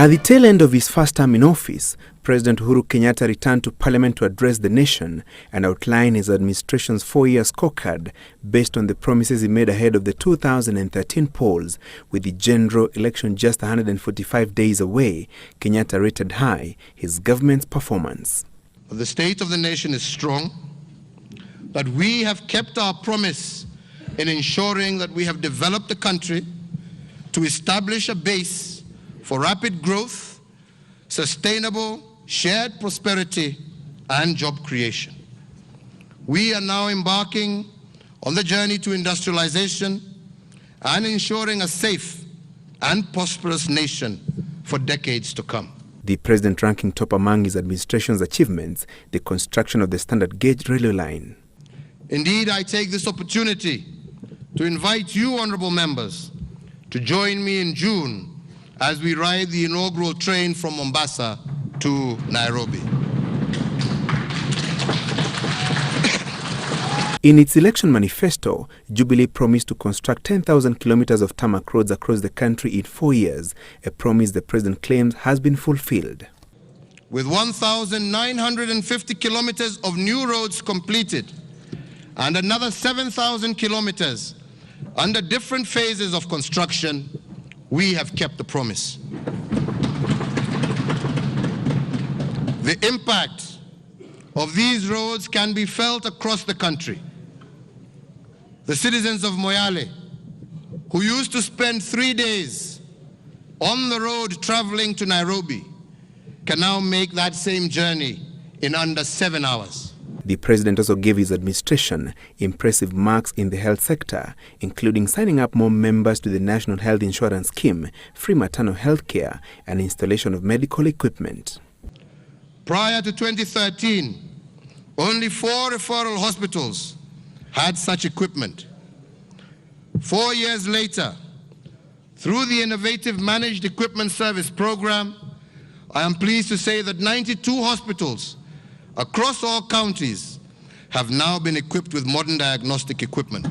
At the tail end of his first term in office, President Uhuru Kenyatta returned to Parliament to address the nation and outline his administration's 4-year scorecard based on the promises he made ahead of the 2013 polls. With the general election just 145 days away, Kenyatta rated high his government's performance. The state of the nation is strong, that we have kept our promise in ensuring that we have developed the country to establish a base for rapid growth, sustainable, shared prosperity, and job creation. We are now embarking on the journey to industrialization and ensuring a safe and prosperous nation for decades to come. The president ranking top among his administration's achievements, the construction of the standard gauge railway line. Indeed, I take this opportunity to invite you, honorable members, to join me in June as we ride the inaugural train from Mombasa to Nairobi. In its election manifesto, Jubilee promised to construct 10,000 kilometers of tarmac roads across the country in 4 years, a promise the president claims has been fulfilled. With 1,950 kilometers of new roads completed and another 7,000 kilometers under different phases of construction, we have kept the promise. The impact of these roads can be felt across the country. The citizens of Moyale, who used to spend 3 days on the road traveling to Nairobi, can now make that same journey in under 7 hours. The president also gave his administration impressive marks in the health sector, including signing up more members to the National Health Insurance Scheme, free maternal health care, and installation of medical equipment. Prior to 2013, only 4 referral hospitals had such equipment. 4 years later, through the innovative Managed Equipment Service Program, I am pleased to say that 92 hospitals across all counties have now been equipped with modern diagnostic equipment.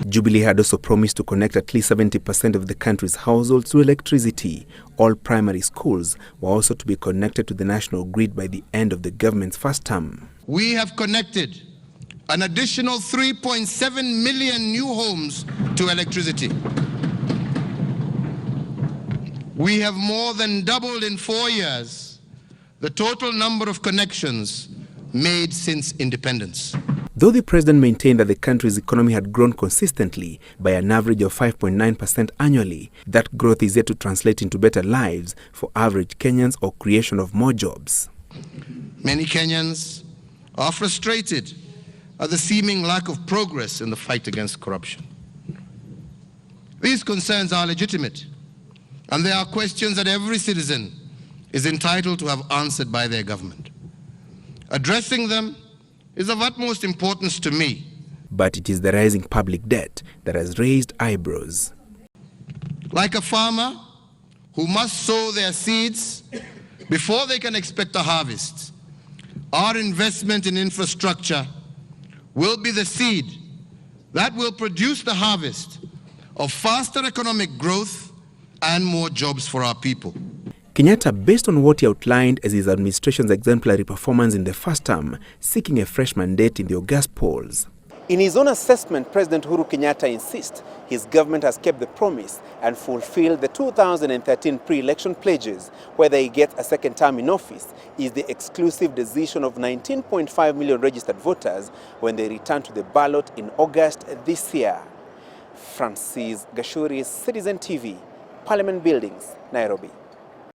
Jubilee had also promised to connect at least 70% of the country's households to electricity. All primary schools were also to be connected to the national grid by the end of the government's first term. We have connected an additional 3.7 million new homes to electricity. We have more than doubled in 4 years the total number of connections made since independence. Though the president maintained that the country's economy had grown consistently by an average of 5.9% annually, that growth is yet to translate into better lives for average Kenyans or creation of more jobs. Many Kenyans are frustrated at the seeming lack of progress in the fight against corruption. These concerns are legitimate, and there are questions that every citizen is entitled to have answered by their government. Addressing them is of utmost importance to me. But it is the rising public debt that has raised eyebrows. Like a farmer who must sow their seeds before they can expect a harvest, our investment in infrastructure will be the seed that will produce the harvest of faster economic growth and more jobs for our people. Kenyatta, based on what he outlined as his administration's exemplary performance in the first term, seeking a fresh mandate in the August polls. In his own assessment, President Uhuru Kenyatta insists his government has kept the promise and fulfilled the 2013 pre-election pledges. Whether he gets a second term in office is the exclusive decision of 19.5 million registered voters when they return to the ballot in August this year. Gachuri, Citizen TV, Parliament Buildings, Nairobi.